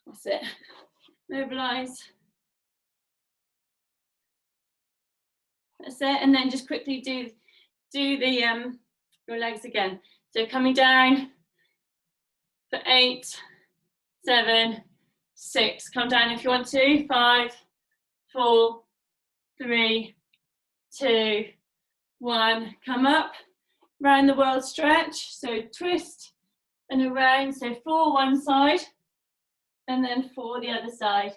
That's it. Mobilise. That's it. And then just quickly do the your legs again. So coming down for 8, 7, 6. Come down if you want to. 5, 4, 3, 2, 1. Come up. Round the world stretch. So twist and around. So 4 one side and then 4 the other side.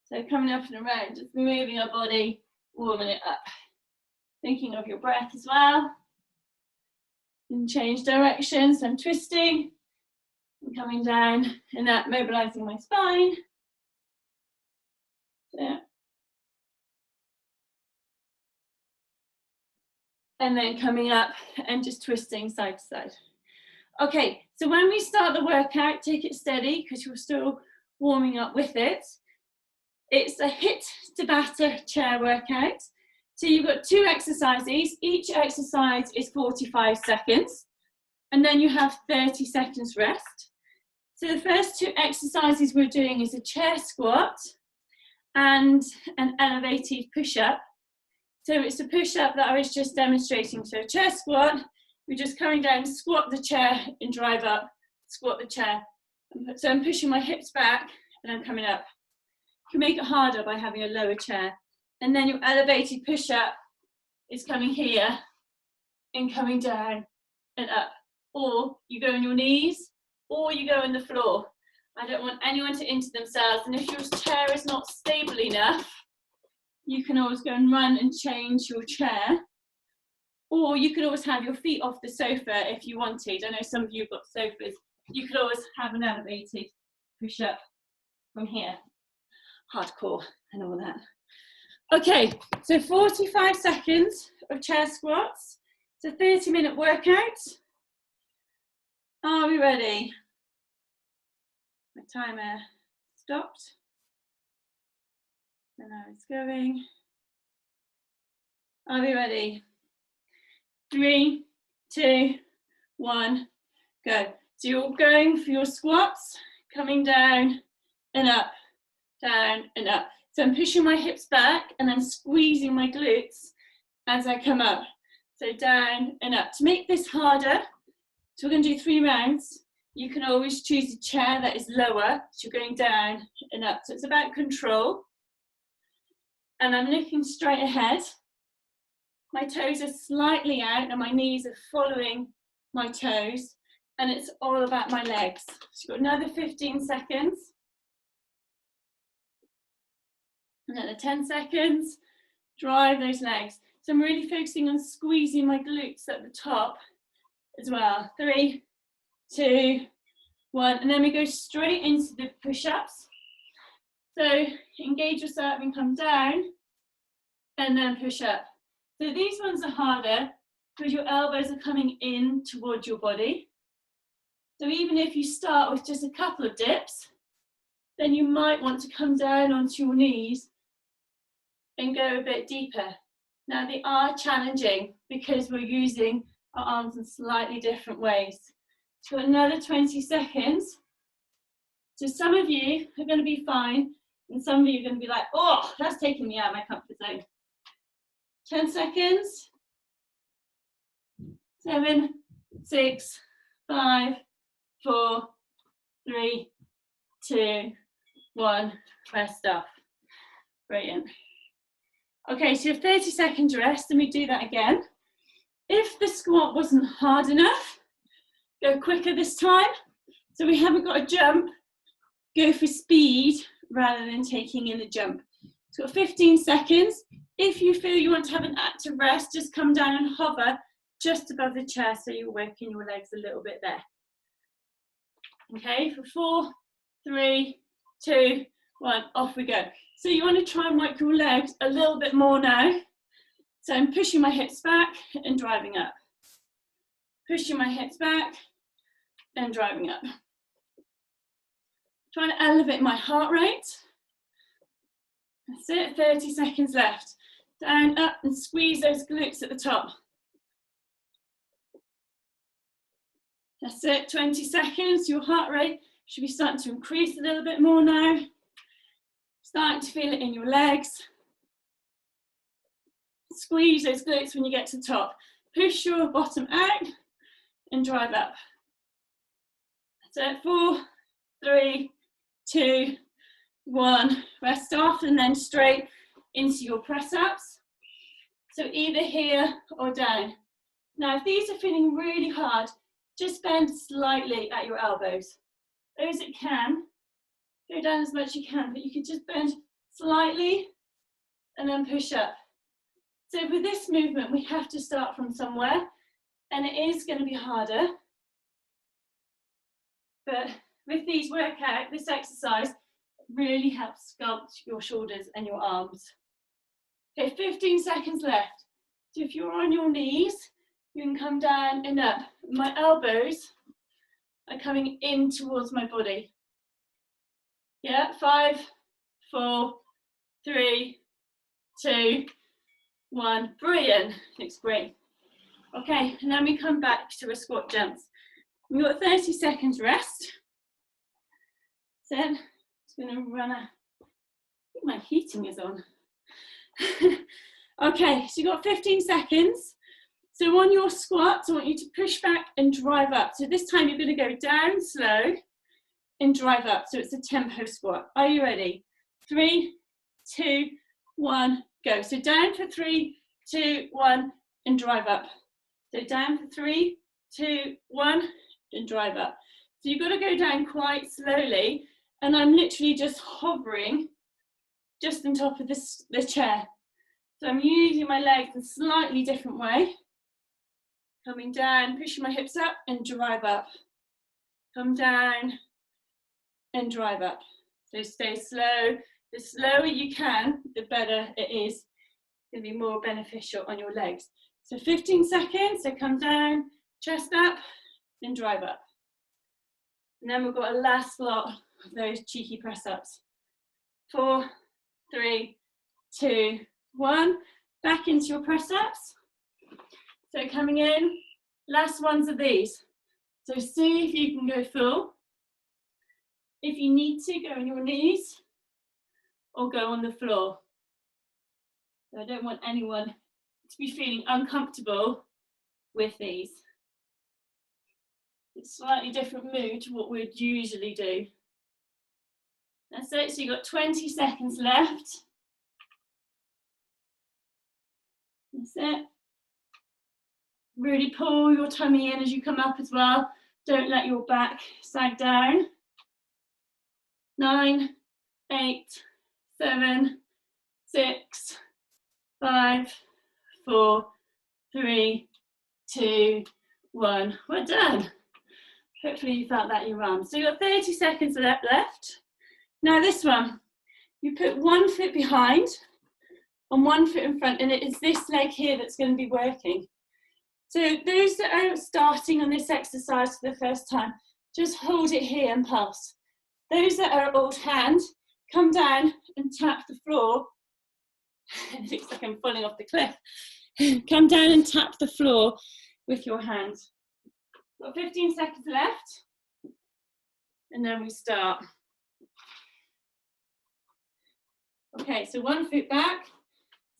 So coming up and around, just moving our body, warming it up. Thinking of your breath as well. And change direction. So I'm twisting and coming down and up, mobilizing my spine. So, and then coming up and just twisting side to side. Okay, so when we start the workout, take it steady because you're still warming up with it. It's a HIIT Tabata chair workout. So you've got 2 exercises. Each exercise is 45 seconds. And then you have 30 seconds rest. So the first 2 exercises we're doing is a chair squat and an elevated push-up. So it's a push-up that I was just demonstrating. So a chair squat, we're just coming down, squat the chair and drive up, squat the chair. So I'm pushing my hips back and I'm coming up. You can make it harder by having a lower chair. And then your elevated push-up is coming here and coming down and up. Or you go on your knees, or you go on the floor. I don't want anyone to injure themselves. And if your chair is not stable enough, you can always go and run and change your chair. Or you could always have your feet off the sofa if you wanted. I know some of you have got sofas. You could always have an elevated push-up from here. Hardcore and all that. Okay, so 45 seconds of chair squats. It's a 30-minute workout. Are we ready? My timer stopped. And now it's going. Are we ready? 3, 2, 1, go. So you're going for your squats, coming down and up, down and up. So I'm pushing my hips back and I'm squeezing my glutes as I come up. So down and up. To make this harder, so we're going to do 3 rounds. You can always choose a chair that is lower, so you're going down and up. So it's about control. And I'm looking straight ahead. My toes are slightly out and my knees are following my toes. And it's all about my legs. So you've got another 15 seconds. Another 10 seconds. Drive those legs. So I'm really focusing on squeezing my glutes at the top as well. 3, 2, 1. And then we go straight into the push-ups. So engage yourself and come down and then push up. So these ones are harder because your elbows are coming in towards your body. So even if you start with just a couple of dips, then you might want to come down onto your knees and go a bit deeper. Now they are challenging because we're using our arms in slightly different ways. So another 20 seconds. So some of you are going to be fine and some of you are going to be like, oh, that's taking me out of my comfort zone. 10 seconds. 7, 6, 5, 4, 3, 2, 1. Rest off. Brilliant. Okay, so you have 30 seconds rest and we do that again. If the squat wasn't hard enough, go quicker this time. So we haven't got a jump, go for speed rather than taking in a jump. So 15 seconds. If you feel you want to have an active rest, just come down and hover just above the chair so you're working your legs a little bit there. Okay, for 4, 3, 2, 1, off we go. So you want to try and work your legs a little bit more now. So I'm pushing my hips back and driving up. Pushing my hips back and driving up. Trying to elevate my heart rate. That's it, 30 seconds left. Down, up, and squeeze those glutes at the top. That's it, 20 seconds. Your heart rate should be starting to increase a little bit more now. Starting to feel it in your legs. Squeeze those glutes when you get to the top. Push your bottom out and drive up. That's it. 4, 3, 2, 1. Rest off and then straight into your press ups. So either here or down. Now, if these are feeling really hard, just bend slightly at your elbows. Those that can, go down as much as you can, but you can just bend slightly and then push up. So with this movement, we have to start from somewhere, and it is going to be harder. But with these workout, this exercise really helps sculpt your shoulders and your arms. Okay, 15 seconds left. So if you're on your knees, you can come down and up. My elbows are coming in towards my body. Yeah, 5, 4, 3, 2, 1. Brilliant. Looks great. Okay, and then we come back to a squat jumps. We've got 30 seconds rest. So I'm just going to run a, I think my heating is on. Okay, so you've got 15 seconds. So on your squats, I want you to push back and drive up. So this time you're going to go down slow and drive up. So it's a tempo squat. Are you ready? 3, 2, 1, go. So down for 3, 2, 1, and drive up. So down for 3, 2, 1, and drive up. So you've got to go down quite slowly, and I'm literally just hovering just on top of the chair. So I'm using my legs in a slightly different way. Coming down, pushing my hips up and drive up. Come down and drive up. So stay slow. The slower you can, the better it is. It's going to be more beneficial on your legs. So 15 seconds, so come down, chest up, and drive up. And then we've got a last lot of those cheeky press ups. 4, 3, 2, 1. Back into your press ups. So coming in, last ones of these. So see if you can go full. If you need to, go on your knees or go on the floor. So I don't want anyone to be feeling uncomfortable with these. It's a slightly different mood to what we'd usually do. That's it, so you've got 20 seconds left. That's it. Really pull your tummy in as you come up as well. Don't let your back sag down. 9, 8, 7, 6, 5, 4, 3, 2, 1. We're done. Hopefully you felt that in your arms. So you've got 30 seconds left. Now this one, you put one foot behind and one foot in front, and it is this leg here that's going to be working. So those that are starting on this exercise for the first time, just hold it here and pulse. Those that are old hand, come down and tap the floor. It looks like I'm falling off the cliff. Come down and tap the floor with your hands. Got 15 seconds left, and then we start. Okay, so one foot back,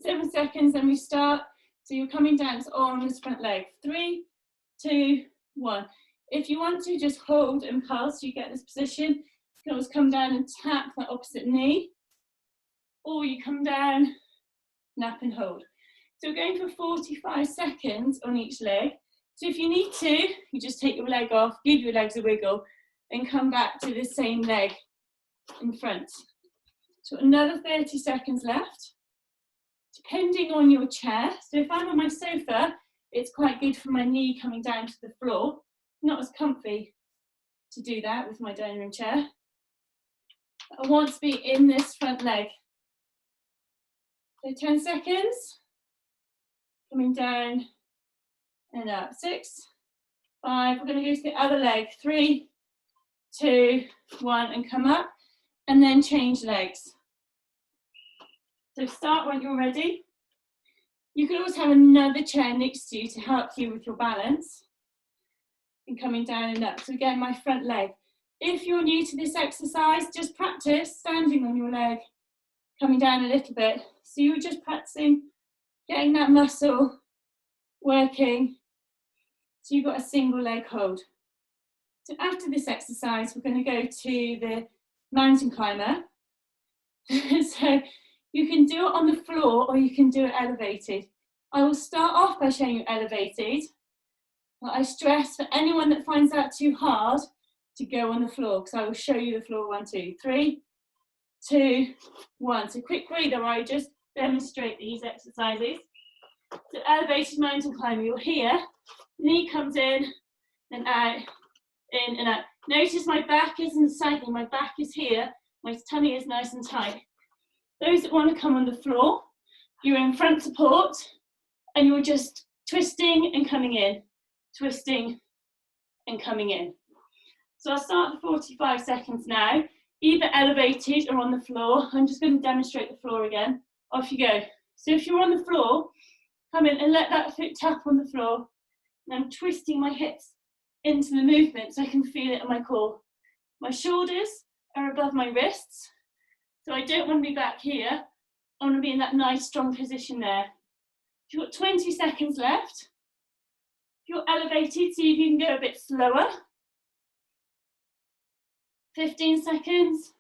7 seconds, then we start. So you're coming down, it's all on this front leg. 3, 2, 1. If you want to, just hold and pulse, so you get this position. You can always come down and tap that opposite knee, or you come down, nap and hold. So we're going for 45 seconds on each leg. So if you need to, you just take your leg off, give your legs a wiggle, and come back to the same leg in front. So another 30 seconds left, depending on your chair. So if I'm on my sofa, it's quite good for my knee coming down to the floor. Not as comfy to do that with my dining room chair. I want to be in this front leg. So 10 seconds, coming down and up. 6, 5, we're going to go to the other leg. 3, 2, 1, and come up, and then change legs. So start when you're ready. You can always have another chair next to you to help you with your balance and coming down and up. So again, my front leg. If you're new to this exercise, just practice standing on your leg, coming down a little bit. So you're just practicing getting that muscle working. So you've got a single leg hold. So after this exercise, we're going to go to the mountain climber. So you can do it on the floor or you can do it elevated. I will start off by showing you elevated, but I stress for anyone that finds that too hard to go on the floor, because I will show you the floor. 1, 2, 3, 2, 1. So quick breather where I just demonstrate these exercises. So elevated mountain climber, you're here, knee comes in, then out, in and out. Notice my back isn't sagging, my back is here, my tummy is nice and tight. Those that want to come on the floor, you're in front support and you're just twisting and coming in, twisting and coming in. So I'll start the 45 seconds now, either elevated or on the floor. I'm just going to demonstrate the floor again. Off you go. So if you're on the floor, come in and let that foot tap on the floor. And I'm twisting my hips into the movement so I can feel it in my core. My shoulders are above my wrists, so I don't want to be back here. I want to be in that nice strong position there. You've got 20 seconds left. If you're elevated, see if you can go a bit slower. 15 seconds.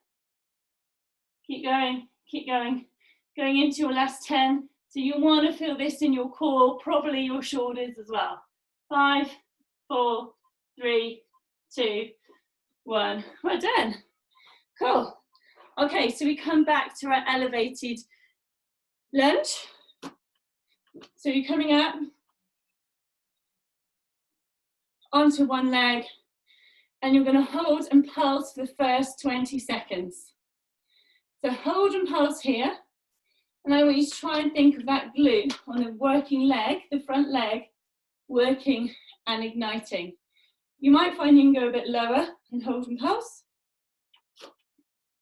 Keep going, keep going. Going into your last 10. So you want to feel this in your core, probably your shoulders as well. 5, 4, 3, 2, 1. Well done. Cool. Okay, so we come back to our elevated lunge. So you're coming up onto one leg and you're going to hold and pulse for the first 20 seconds. So hold and pulse here. And I want you to try and think of that glute on the working leg, the front leg, working and igniting. You might find you can go a bit lower and hold and pulse.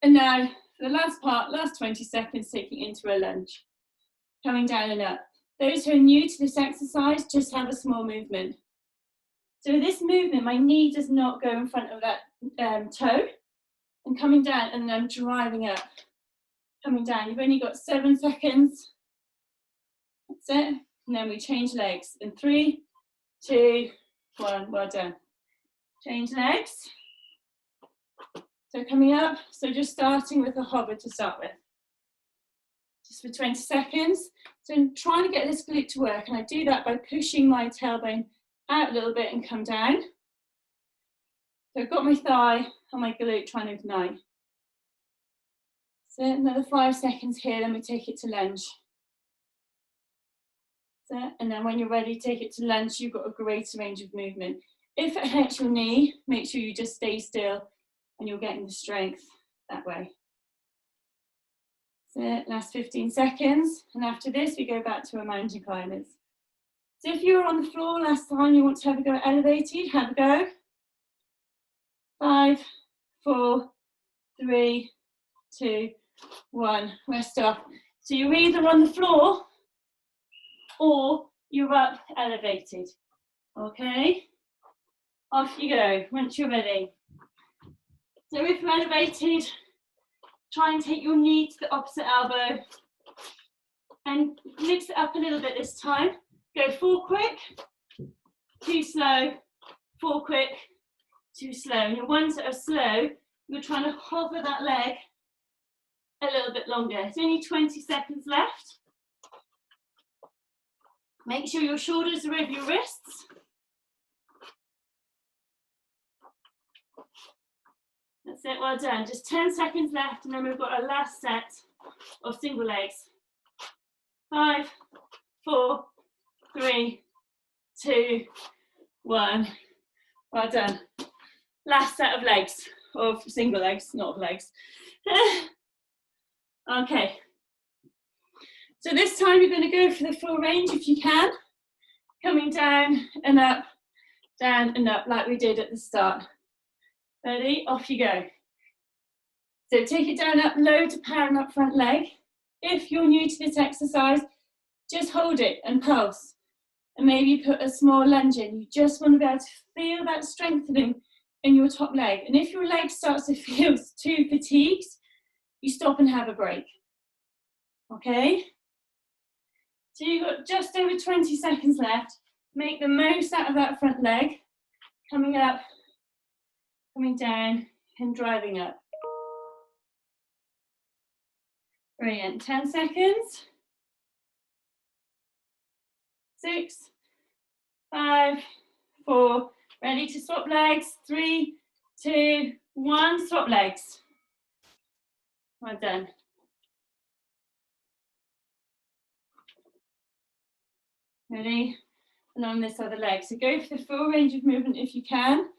And now, for the last part, last 20 seconds, taking into a lunge. Coming down and up. Those who are new to this exercise, just have a small movement. So with this movement, my knee does not go in front of that toe. And coming down, and then I'm driving up. Coming down, you've only got 7 seconds. That's it. And then we change legs in 3, 2, 1. Well done. Change legs. So coming up, so just starting with a hover to start with. Just for 20 seconds. So I'm trying to get this glute to work, and I do that by pushing my tailbone out a little bit and come down. So I've got my thigh and my glute trying to ignite. So another 5 seconds here, then we take it to lunge. So, and then when you're ready, take it to lunge, you've got a greater range of movement. If it hurts your knee, make sure you just stay still and you're getting the strength that way. So last 15 seconds, and after this, we go back to our mountain climbers. So if you were on the floor last time, you want to have a go at elevated, have a go. 5, 4, 3, 2, 1, rest off. So you're either on the floor or you're up elevated. Okay, off you go once you're ready. So if you're elevated, try and take your knee to the opposite elbow and mix it up a little bit this time. Go 4 quick, 2 slow, 4 quick, 2 slow. And your ones that are slow, you're trying to hover that leg a little bit longer. It's only 20 seconds left. Make sure your shoulders are over your wrists. That's it, well done. Just 10 seconds left, and then we've got our last set of single legs. 5, 4, 3, 2, 1. Well done. Last set of legs, of single legs, not of legs. Okay. So this time you're going to go for the full range if you can. Coming down and up, like we did at the start. Ready? Off you go. So take it down up low to power up front leg. If you're new to this exercise, just hold it and pulse. And maybe put a small lunge in. You just want to be able to feel that strengthening in your top leg. And if your leg starts to feel too fatigued, you stop and have a break. Okay? So you've got just over 20 seconds left. Make the most out of that front leg. Coming up, coming down, and driving up. Brilliant. 10 seconds. 6, 5, 4. Ready to swap legs. 3, 2, 1. Swap legs. Well done. Ready? Along this other leg. So go for the full range of movement if you can,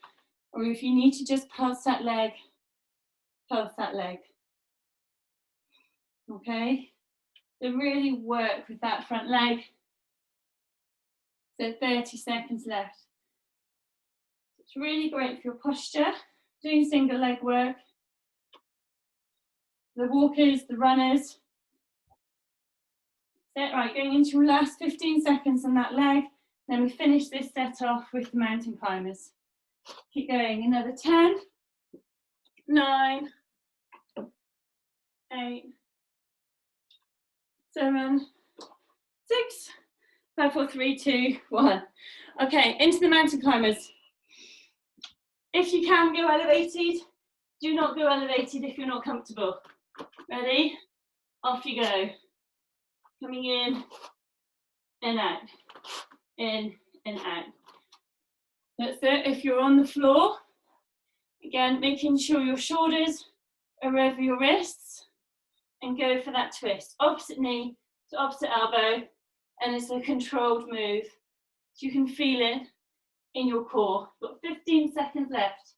or if you need to just pulse that leg, pulse that leg. Okay? So really work with that front leg. So 30 seconds left. It's really great for your posture, doing single leg work. The walkers, the runners. Set, right, going into your last 15 seconds on that leg. Then we finish this set off with the mountain climbers. Keep going, another 10, 9, 8, 7, 6, 5, 4, 3, 2, 1. Okay, into the mountain climbers. If you can go elevated, do not go elevated if you're not comfortable. Ready? Off you go. Coming in and out. In and out. That's it. If you're on the floor, again, making sure your shoulders are over your wrists and go for that twist. Opposite knee to opposite elbow, and it's a controlled move. So you can feel it in your core. Got 15 seconds left.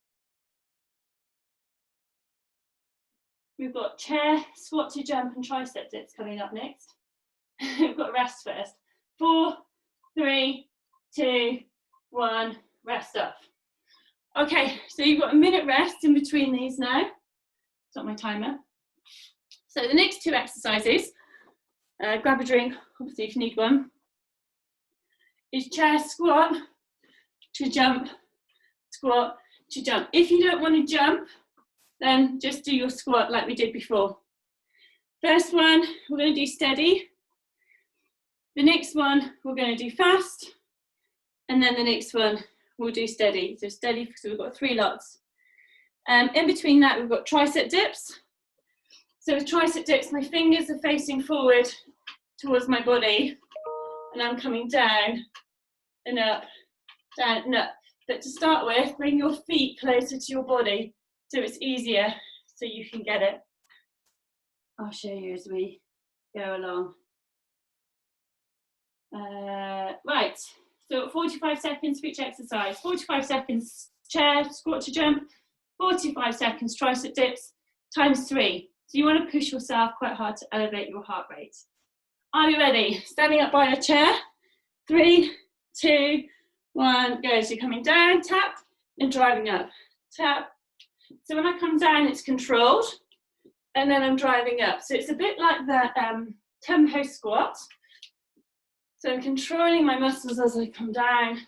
We've got chair, squat to jump, and tricep dips coming up next. We've got rest first. 4, 3, 2, 1, rest up. Okay, so you've got a minute rest in between these now. Stop my timer. So the next 2 exercises, grab a drink, obviously if you need one, is chair squat to jump, squat to jump. If you don't want to jump, then just do your squat like we did before. First one, we're going to do steady. The next one, we're going to do fast. And then the next one, we'll do steady. So steady, because we've got 3 lots. In between that, we've got tricep dips. So with tricep dips, my fingers are facing forward towards my body. And I'm coming down and up, down and up. But to start with, bring your feet closer to your body so it's easier, so you can get it. I'll show you as we go along. Right, so 45 seconds for each exercise. 45 seconds chair, squat to jump. 45 seconds tricep dips, times 3. So you want to push yourself quite hard to elevate your heart rate. Are you ready? Standing up by a chair. 3, 2, 1, go. So you're coming down, tap, and driving up. Tap. So when I come down, it's controlled, and then I'm driving up. So it's a bit like that tempo squat. So I'm controlling my muscles as I come down,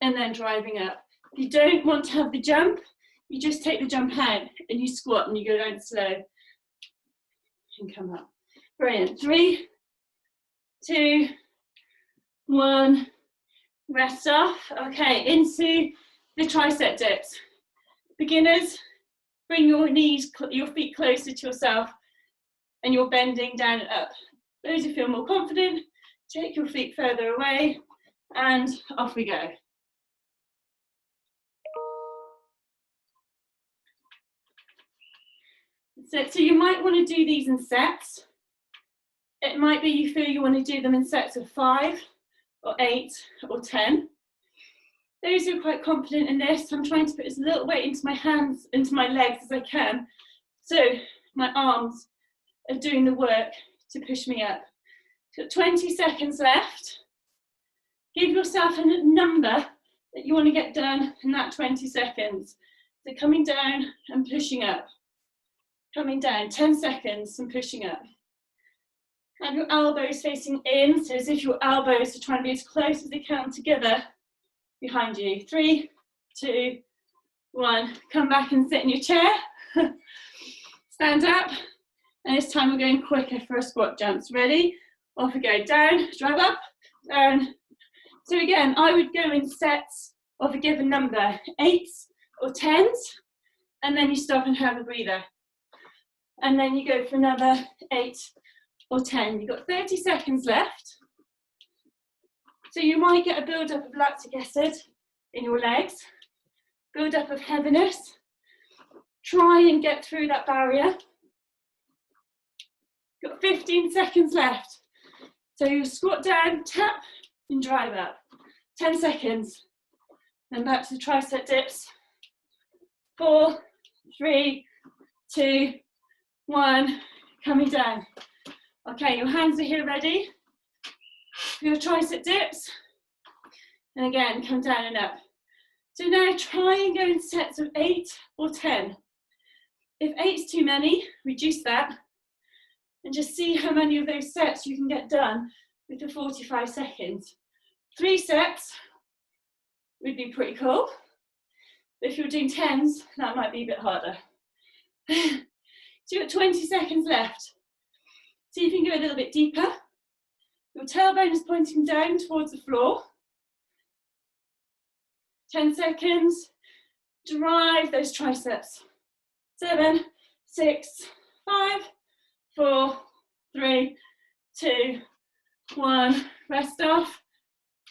and then driving up. If you don't want to have the jump, you just take the jump out, and you squat, and you go down slow, and come up. Brilliant. 3, 2, 1, rest off. Okay, into the tricep dips. Beginners, bring your knees, your feet closer to yourself, and you're bending down and up. Those who feel more confident, take your feet further away, and off we go. So you might want to do these in sets. It might be you feel you want to do them in sets of 5 or 8 or 10. Those who are quite confident in this, I'm trying to put as little weight into my hands, into my legs as I can. So my arms are doing the work to push me up. Got 20 seconds left. Give yourself a number that you want to get done in that 20 seconds. So coming down and pushing up. Coming down, 10 seconds and pushing up. Have your elbows facing in, so as if your elbows are trying to be as close as they can together behind you. 3, 2, 1. Come back and sit in your chair. Stand up. And this time we're going quicker for our squat jumps. Ready? Off we go. Down, drive up, down. So again, I would go in sets of a given number, 8s or 10s, and then you stop and have a breather. And then you go for another 8 or 10. You've got 30 seconds left. So you might get a build-up of lactic acid in your legs, build-up of heaviness. Try and get through that barrier. Got 15 seconds left. So you squat down, tap, and drive up. 10 seconds. Then back to the tricep dips. 4, 3, 2, 1. Coming down. Okay, your hands are here ready for your tricep dips. And again, come down and up. So now try and go in sets of 8 or 10. If 8's too many, reduce that. And just see how many of those sets you can get done with the 45 seconds. 3 sets would be pretty cool. But if you're doing 10s, that might be a bit harder. So you've got 20 seconds left. See if you can go a little bit deeper. Your tailbone is pointing down towards the floor. 10 seconds. Drive those triceps. 7, 6, 5, 4, 3, 2, 1. Rest off.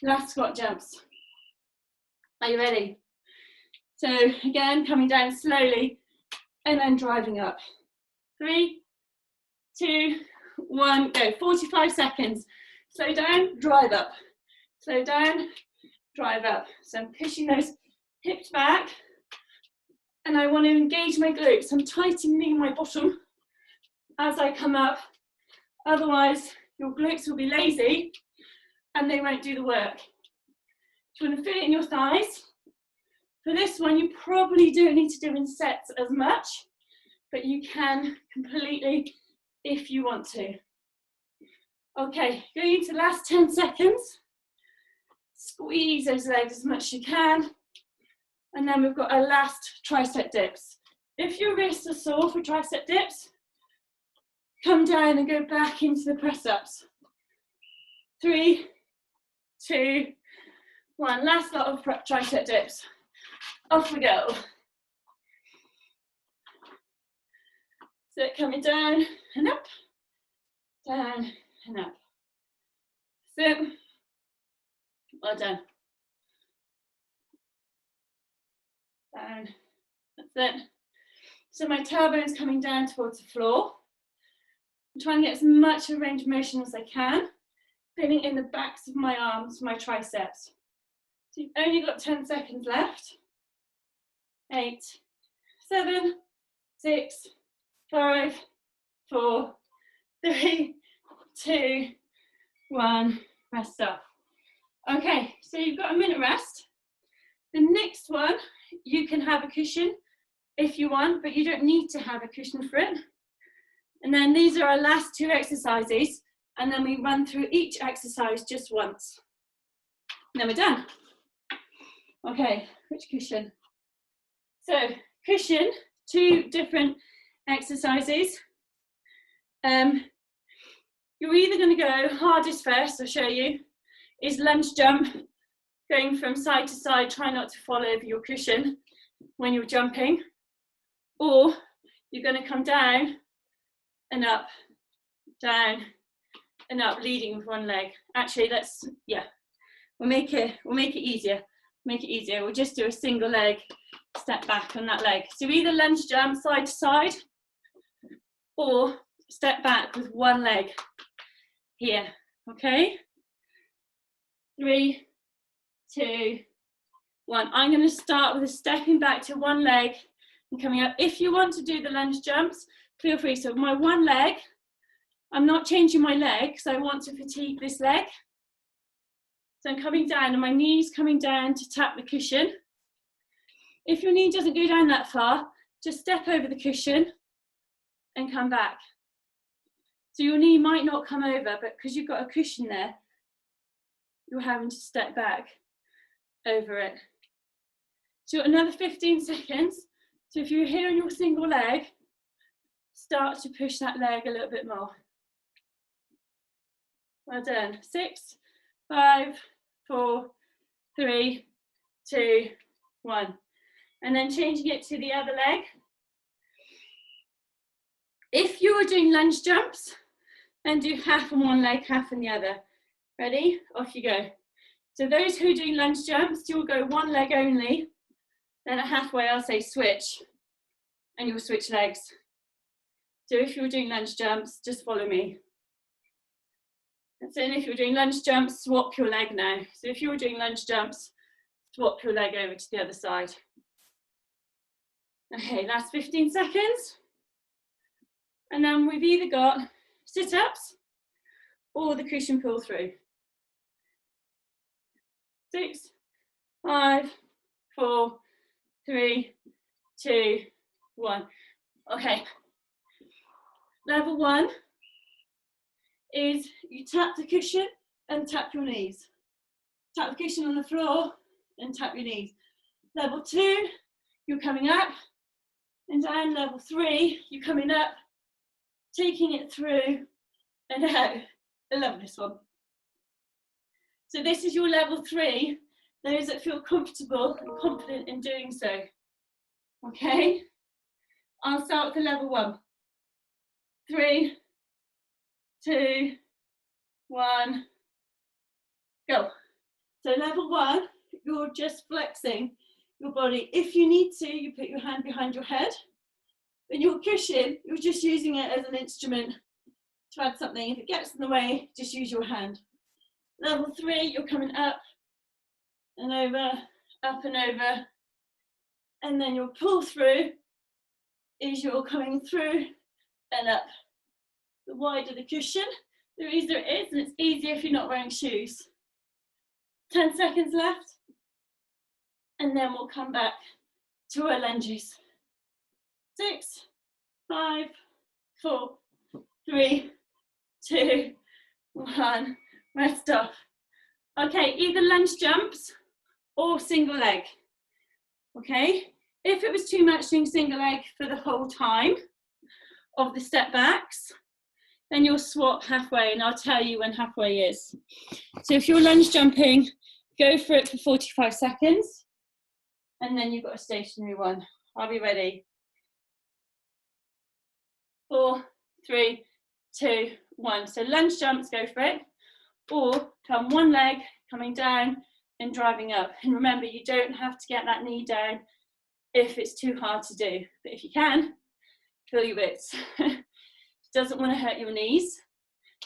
Last squat jumps. Are you ready? So again, coming down slowly and then driving up. 3, 2, 1, go. 45 seconds. Slow down, drive up. Slow down, drive up. So I'm pushing those hips back and I want to engage my glutes. I'm tightening my bottom as I come up. Otherwise, your glutes will be lazy and they won't do the work. You want to feel it in your thighs. For this one, you probably don't need to do in sets as much, but you can completely if you want to. Okay, going into the last 10 seconds. Squeeze those legs as much as you can. And then we've got our last tricep dips. If your wrists are sore for tricep dips, come down and go back into the press-ups. 3, 2, 1. Last lot of tricep dips. Off we go. So coming down and up, down and up. So, well done. Down, that's it. So my tailbone's coming down towards the floor. I'm trying to get as much of a range of motion as I can, feeling in the backs of my arms, my triceps. So you've only got 10 seconds left. 8, 7, 6, 5, 4, 3, 2, 1. Rest off. Okay, so you've got a minute rest. The next one, you can have a cushion if you want, but you don't need to have a cushion for it. And then these are our last 2 exercises, and then we run through each exercise just once. And then we're done. Okay, which cushion? So, cushion, 2 different exercises. You're either going to go hardest first, I'll show you, is lunge jump, going from side to side, try not to fall over your cushion when you're jumping, or you're going to come down and up, down and up, leading with one leg. Actually, we'll make it easier. We'll just do a single leg, step back on that leg. So either lunge jump side to side, or step back with one leg here, okay? 3, 2, 1. I'm going to start with a stepping back to one leg and coming up. If you want to do the lunge jumps, feel free. So my one leg, I'm not changing my leg because I want to fatigue this leg. So I'm coming down and my knee's coming down to tap the cushion. If your knee doesn't go down that far, just step over the cushion and come back. So your knee might not come over, but because you've got a cushion there, you're having to step back over it. So another 15 seconds. So if you're here on your single leg, start to push that leg a little bit more. Well done. 6, 5, 4, 3, 2, 1. And then changing it to the other leg. If you're doing lunge jumps, then do half on one leg, half on the other. Ready? Off you go. So those who are doing lunge jumps, you'll go one leg only. Then at halfway, I'll say switch, and you'll switch legs. So if you're doing lunge jumps, just follow me. And so if you're doing lunge jumps, swap your leg now. So if you're doing lunge jumps, swap your leg over to the other side. Okay, last 15 seconds. And then we've either got sit-ups or the cushion pull through. 6, 5, 4, 3, 2, 1. Okay. Level 1 is you tap the cushion and tap your knees. Tap the cushion on the floor and tap your knees. Level 2, you're coming up and down. Level 3, you're coming up, taking it through and out. I love this one. So this is your level 3, those that feel comfortable and confident in doing so. Okay? I'll start with the level 1. 3, 2, 1, go. So level 1, you're just flexing your body. If you need to, you put your hand behind your head. When your cushion, you're just using it as an instrument to add something. If it gets in the way, just use your hand. Level 3, you're coming up and over, up and over. And then your pull through is you're coming through and up. The wider the cushion, the easier it is, and it's easier if you're not wearing shoes. 10 seconds left. And then we'll come back to our lunges. 6, 5, 4, 3, 2, 1. Rest off. Okay, either lunge jumps or single leg. Okay, if it was too much doing single leg for the whole time of the step backs, then you'll swap halfway, and I'll tell you when halfway is. So if you're lunge jumping, go for it for 45 seconds, and then you've got a stationary one. I'll be ready. 4, 3, 2, 1. So lunge jumps, go for it. Or come one leg, coming down and driving up. And remember, you don't have to get that knee down if it's too hard to do. But if you can, feel your bits. Doesn't want to hurt your knees.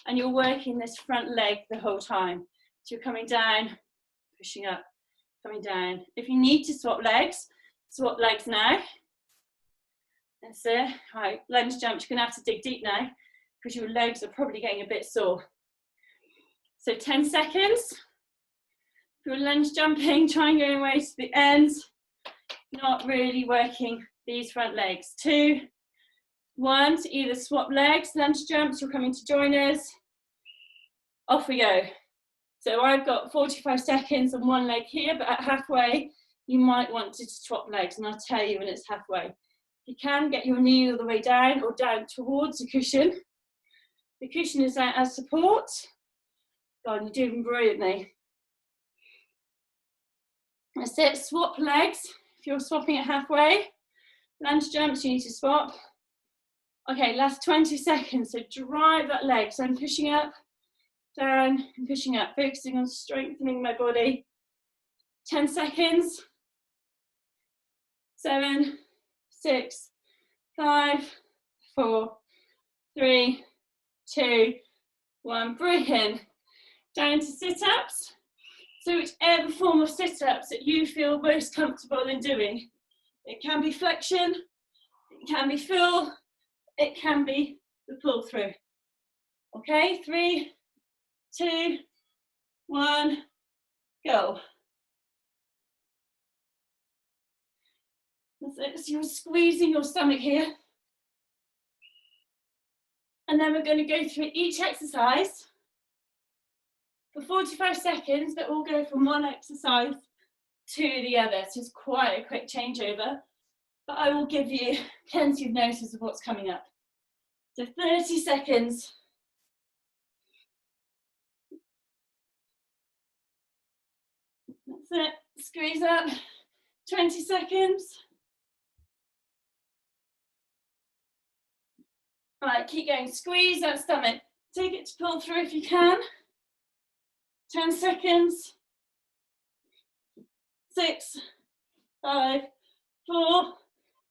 And you're working this front leg the whole time. So you're coming down, pushing up, coming down. If you need to swap legs now. That's it. Right, lunge jumps, you're going to have to dig deep now because your legs are probably getting a bit sore. So 10 seconds. If you're lunge jumping, try and go away to the end. Not really working these front legs. 2, 1, to either swap legs, lunge jumps, you're coming to join us. Off we go. So I've got 45 seconds on one leg here, but at halfway, you might want to swap legs, and I'll tell you when it's halfway. You can get your knee all the way down or down towards the cushion. The cushion is there as support. God, you're doing brilliantly. That's it, swap legs. If you're swapping it halfway, lunge jumps, you need to swap. Okay, last 20 seconds, so drive that leg. So I'm pushing up, down, and pushing up, focusing on strengthening my body. 10 seconds. 7, 6, 5, 4, 3, 2, 1. Brilliant. Down to sit-ups. So whichever form of sit-ups that you feel most comfortable in doing. It can be flexion, it can be fill, it can be the pull through. Okay, 3, 2, 1, go. That's it. So you're squeezing your stomach here. And then we're going to go through each exercise for 45 seconds, but we'll go from one exercise to the other. So it's quite a quick changeover, but I will give you plenty of notice of what's coming up. So 30 seconds. That's it. Squeeze up. 20 seconds. All right, keep going. Squeeze that stomach. Take it to pull through if you can. 10 seconds. 6, 5, 4,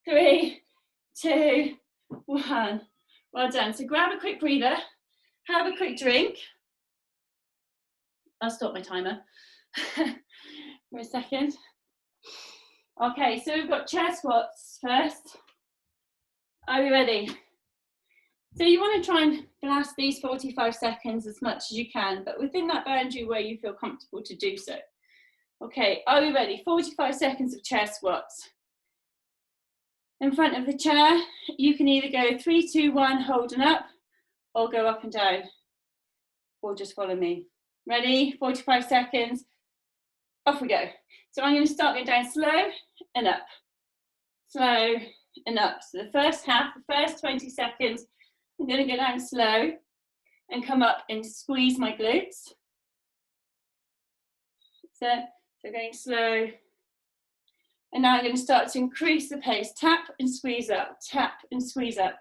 3, 2, 1. Well done. So grab a quick breather. Have a quick drink. I'll stop my timer for a second. Okay, so we've got chair squats first. Are you ready? So you want to try and blast these 45 seconds as much as you can, but within that boundary where you feel comfortable to do so. Okay, are we ready? 45 seconds of chair squats. In front of the chair, you can either go 3, 2, 1, holding up, or go up and down, or just follow me. Ready? 45 seconds. Off we go. So I'm going to start going down slow and up. Slow and up. So the first half, the first 20 seconds, I'm going to go down slow and come up and squeeze my glutes. So going slow. And now I'm going to start to increase the pace. Tap and squeeze up, tap and squeeze up.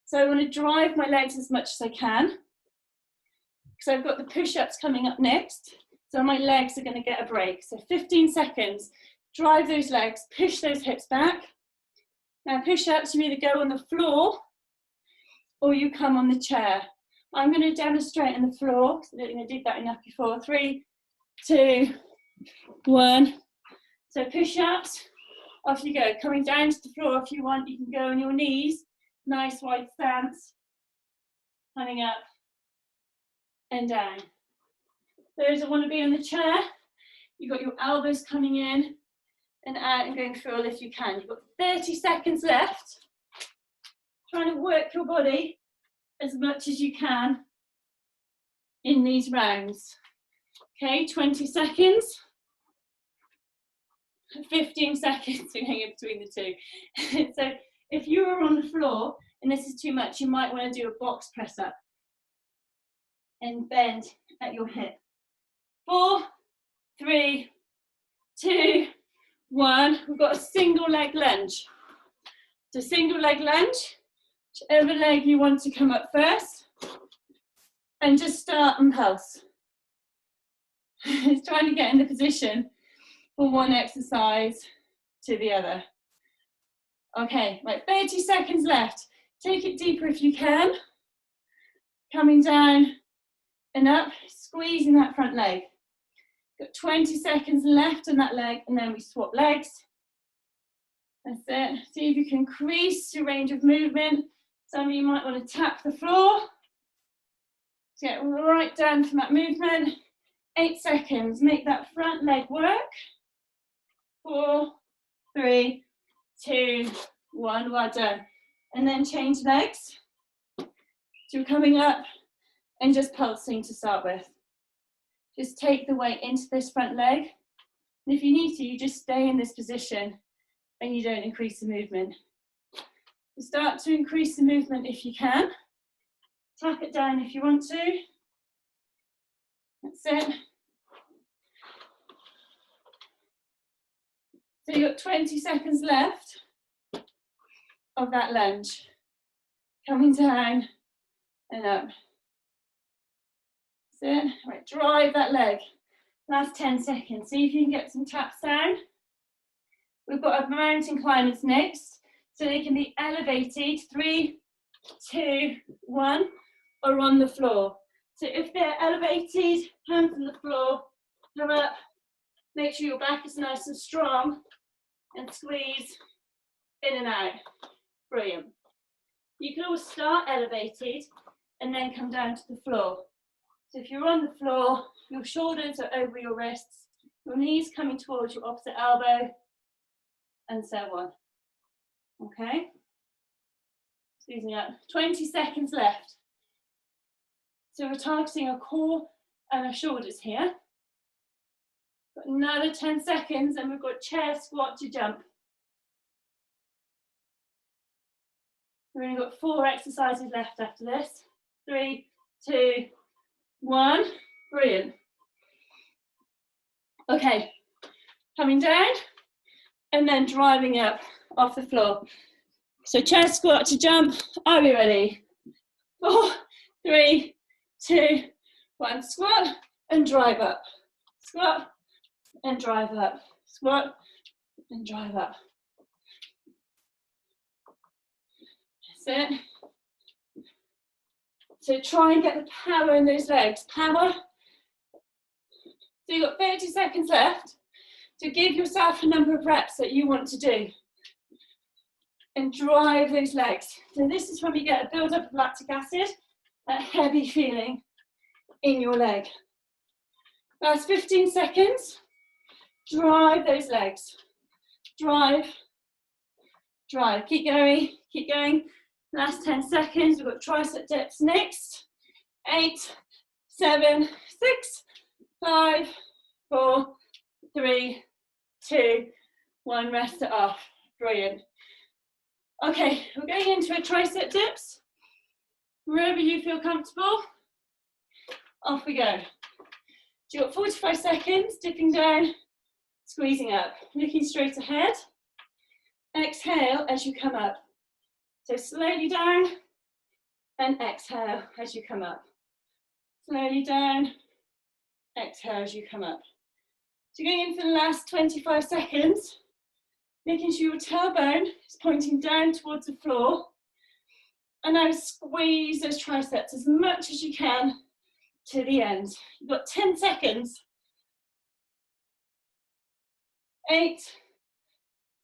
So I want to drive my legs as much as I can, because I've got the push-ups coming up next. So my legs are going to get a break. So 15 seconds, drive those legs, push those hips back. Now push-ups, you either go on the floor or you come on the chair. I'm going to demonstrate on the floor, because I don't think I did that enough before. 3, 2, 1. So push-ups, off you go. Coming down to the floor if you want, you can go on your knees. Nice wide stance. Coming up and down. Those that want to be on the chair, you've got your elbows coming in and out and going through if you can. You've got 30 seconds left. Trying to work your body as much as you can in these rounds. Okay, 20 seconds. 15 seconds to hang in between the two. So if you are on the floor and this is too much, you might want to do a box press up and bend at your hip. 4, 3, 2, 1. We've got a single leg lunge. So single leg lunge, whichever leg you want to come up first, and just start and pulse. It's trying to get in the position from one exercise to the other. Okay, right, 30 seconds left. Take it deeper if you can. Coming down and up, squeezing that front leg. Got 20 seconds left on that leg, and then we swap legs. That's it. See if you can increase your range of movement. Some of you might want to tap the floor. Get right down from that movement. 8 seconds. Make that front leg work. 4, 3, 2, 1. Well done. And then change legs. So you're coming up and just pulsing to start with. Just take the weight into this front leg. And if you need to, you just stay in this position and you don't increase the movement. So start to increase the movement if you can. Tap it down if you want to. That's it. So you've got 20 seconds left of that lunge. Coming down and up. That's it. Right, drive that leg. Last 10 seconds. See if you can get some taps down. We've got our mountain climbers next. So they can be elevated, 3, 2, 1, or on the floor. So if they're elevated, hands on the floor, come up, make sure your back is nice and strong, and squeeze in and out. Brilliant. You can always start elevated and then come down to the floor. So if you're on the floor, your shoulders are over your wrists, your knees coming towards your opposite elbow, and so on. Okay? Squeezing up. 20 seconds left. So we're targeting our core and our shoulders here. Got another 10 seconds and we've got chair squat to jump. We've only got 4 exercises left after this. 3, 2, 1. Brilliant. Okay, coming down and then driving up off the floor. So chair squat to jump. Are we ready? 4, 3, 2, 1. Squat and drive up. Squat and drive up. Squat and drive up. That's it. So try and get the power in those legs. Power. So you've got 30 seconds left to give yourself a number of reps that you want to do. And drive those legs. So this is when we get a build-up of lactic acid, that heavy feeling in your leg. Last 15 seconds. Drive those legs. Drive. Drive. Keep going. Keep going. Last 10 seconds. We've got tricep dips next. 8, 7, 6, 5, 4, 3, 2, 1. Rest it off. Brilliant. Okay, we're going into a tricep dips. Wherever you feel comfortable, off we go. So you've got 45 seconds, dipping down, squeezing up, looking straight ahead. Exhale as you come up. So slowly down and exhale as you come up. Slowly down, exhale as you come up. So going in for the last 25 seconds, making sure your tailbone is pointing down towards the floor. And now squeeze those triceps as much as you can to the end. You've got 10 seconds. 8,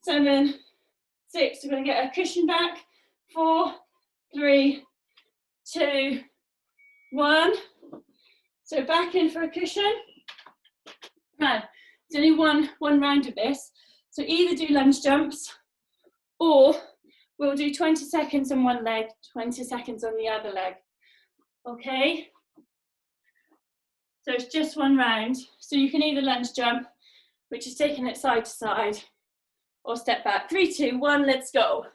7, 6. We're going to get a cushion back. 4, 3, 2, 1. So back in for a cushion. Now, there's only one round of this. So either do lunge jumps or we'll do 20 seconds on one leg, 20 seconds on the other leg. Okay? So it's just one round. So you can either lunge jump, which is taking it side to side, or step back. 3, 2, 1, let's go.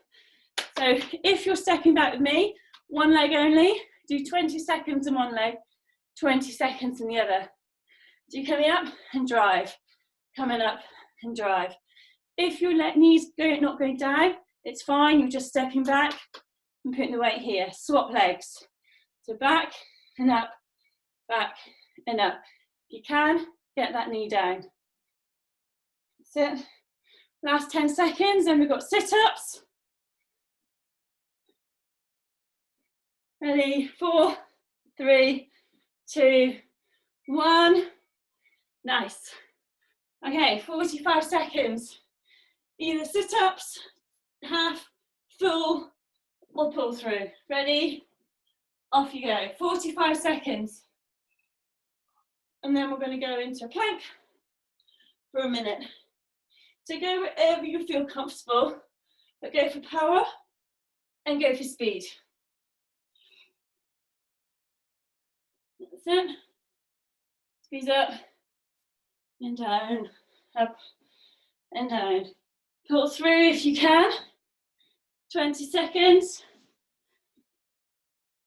So if you're stepping back with me, one leg only, do 20 seconds on one leg, 20 seconds on the other. So you're coming up and drive, coming up and drive. If your knees not going down, it's fine, you're just stepping back and putting the weight here. Swap legs. So back and up, back and up. If you can, get that knee down. That's it. Last 10 seconds, and we've got sit-ups. Ready, 4, 3, 2, 1. Nice. Okay, 45 seconds. Either sit-ups, half, full, or pull through. Ready? Off you go. 45 seconds. And then we're going to go into a plank for a minute. So go wherever you feel comfortable, but go for power and go for speed. That's it. Squeeze up and down, up and down. Pull through if you can. 20 seconds.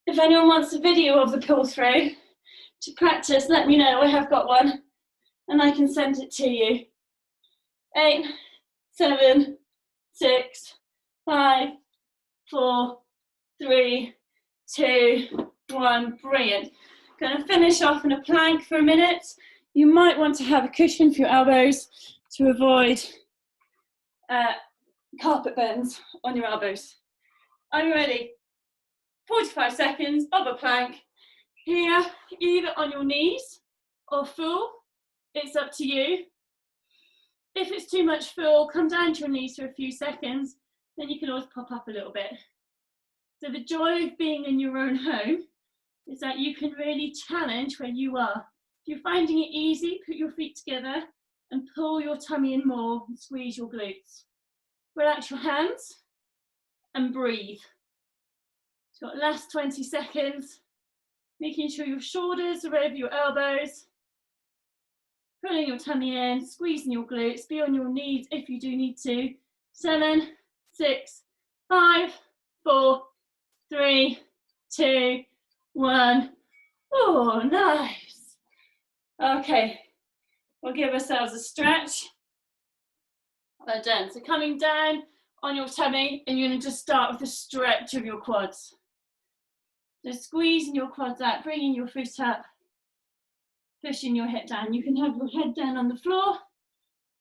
If anyone wants a video of the pull through to practice, let me know. I have got one and I can send it to you. 8, 7, 6, 5, 4, 3, 2, 1. Brilliant. Going to finish off in a plank for a minute. You might want to have a cushion for your elbows to avoid carpet burns on your elbows. Are you ready? 45 seconds, bubble plank. Here, either on your knees or full. It's up to you. If it's too much full, come down to your knees for a few seconds, then you can always pop up a little bit. So the joy of being in your own home is that you can really challenge where you are. If you're finding it easy, put your feet together and pull your tummy in more and squeeze your glutes. Relax your hands and breathe. So got last 20 seconds, making sure your shoulders are over your elbows. pulling your tummy in, squeezing your glutes, be on your knees if you do need to. 7, 6, 5, 4, 3, 2, 1. Oh, nice. Okay, we'll give ourselves a stretch. Well done. So coming down on your tummy, and you're going to just start with a stretch of your quads. So squeezing your quads out, bringing your foot up, pushing your hip down. You can have your head down on the floor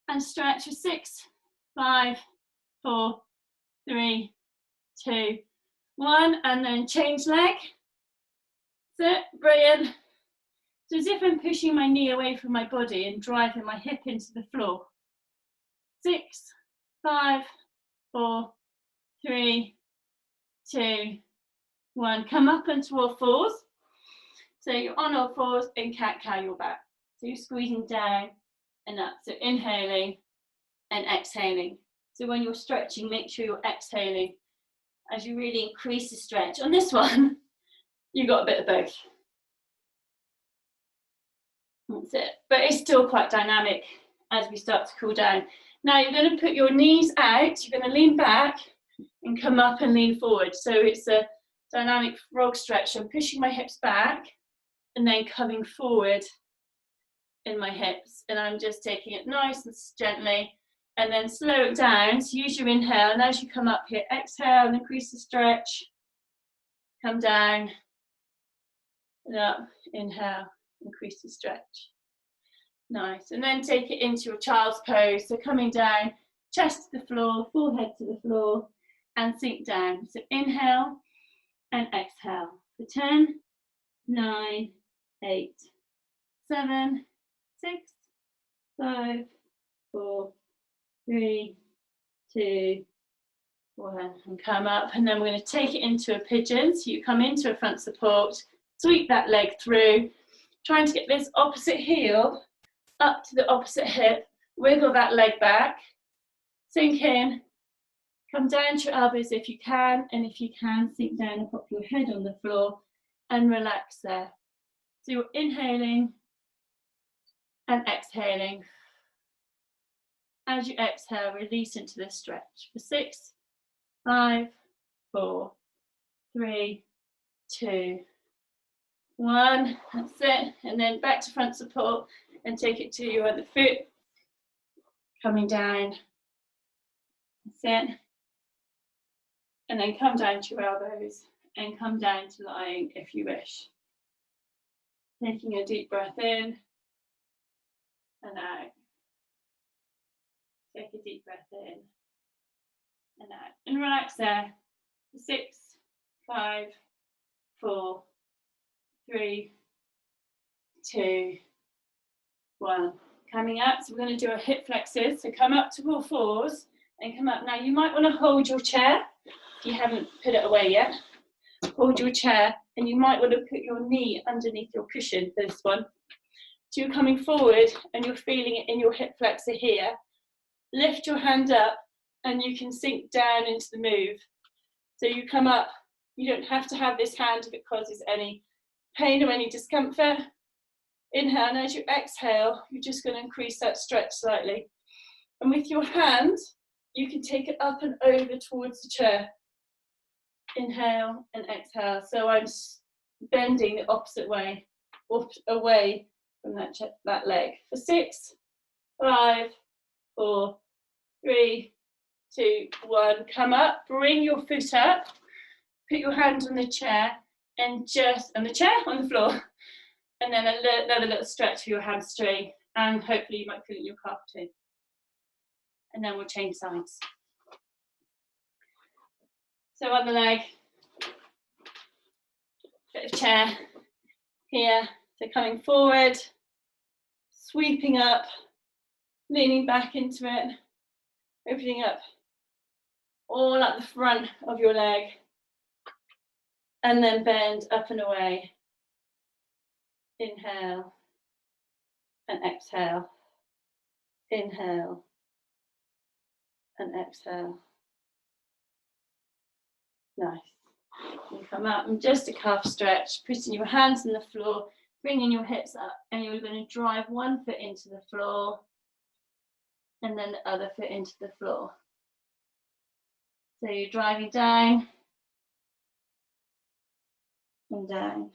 and stretch for 6, 5, 4, 3, 2, 1, and then change leg. That's it, brilliant. So as if I'm pushing my knee away from my body and driving my hip into the floor. 6, 5, 4, 3, 2, 1. Come up onto all fours. So you're on all fours and cat-cow your back. So you're squeezing down and up. So inhaling and exhaling. So when you're stretching, make sure you're exhaling as you really increase the stretch. On this one, you got a bit of both. That's it. But it's still quite dynamic as we start to cool down. Now you're going to put your knees out, you're going to lean back and come up and lean forward. So it's a dynamic frog stretch. I'm pushing my hips back and then coming forward in my hips. And I'm just taking it nice and gently and then slow it down. So use your inhale, and as you come up here, exhale and increase the stretch. Come down and up, inhale, increase the stretch. Nice, and then take it into your child's pose. So coming down, chest to the floor, forehead to the floor, and sink down. So inhale and exhale for 10, 9, 8, 7, 6, 5, 4, 3, 2, 1, and come up. And then we're going to take it into a pigeon. So you come into a front support, sweep that leg through, trying to get this opposite heel up to the opposite hip, wiggle that leg back, sink in, come down to your elbows if you can, and if you can, sink down and pop your head on the floor and relax there. So you're inhaling and exhaling. As you exhale, release into the stretch for 6, 5, 4, 3, 2, 1. That's it. And then back to front support and take it to your other foot. Coming down. That's it. And then come down to your elbows and come down to lying if you wish. Taking a deep breath in and out. Take a deep breath in and out. And relax there. 6, 5, 4, 3, 2, 1. Coming up, so we're going to do our hip flexors. So come up to all fours and come up. Now you might want to hold your chair if you haven't put it away yet. Hold your chair, and you might want to put your knee underneath your cushion for this one. So you're coming forward and you're feeling it in your hip flexor here. Lift your hand up and you can sink down into the move. So you come up, you don't have to have this hand if it causes any pain or any discomfort. Inhale, and as you exhale, you're just going to increase that stretch slightly. And with your hand, you can take it up and over towards the chair. Inhale and exhale. So I'm bending the opposite way, away from that leg. For 6, 5, 4, 3, 2, 1. Come up, bring your foot up, put your hand on the chair, and just on the chair, on the floor. And then another little stretch for your hamstring, and hopefully you might feel it in your calf too. And then we'll change sides. So on the leg, bit of chair here. So coming forward, sweeping up, leaning back into it, opening up all up the front of your leg, and then bend up and away. Inhale and exhale. Inhale and exhale. Nice. You come up and just a calf stretch, putting your hands on the floor, bringing your hips up, and you're going to drive one foot into the floor and then the other foot into the floor. So you're driving down and down.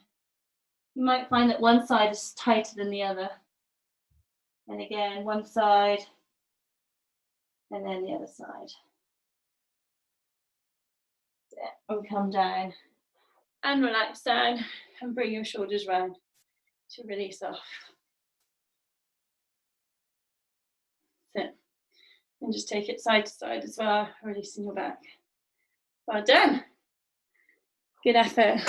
You might find that one side is tighter than the other. And again, one side and then the other side. And come down and relax down and bring your shoulders round to release off. That's it. And just take it side to side as well, releasing your back. Well done. Good effort.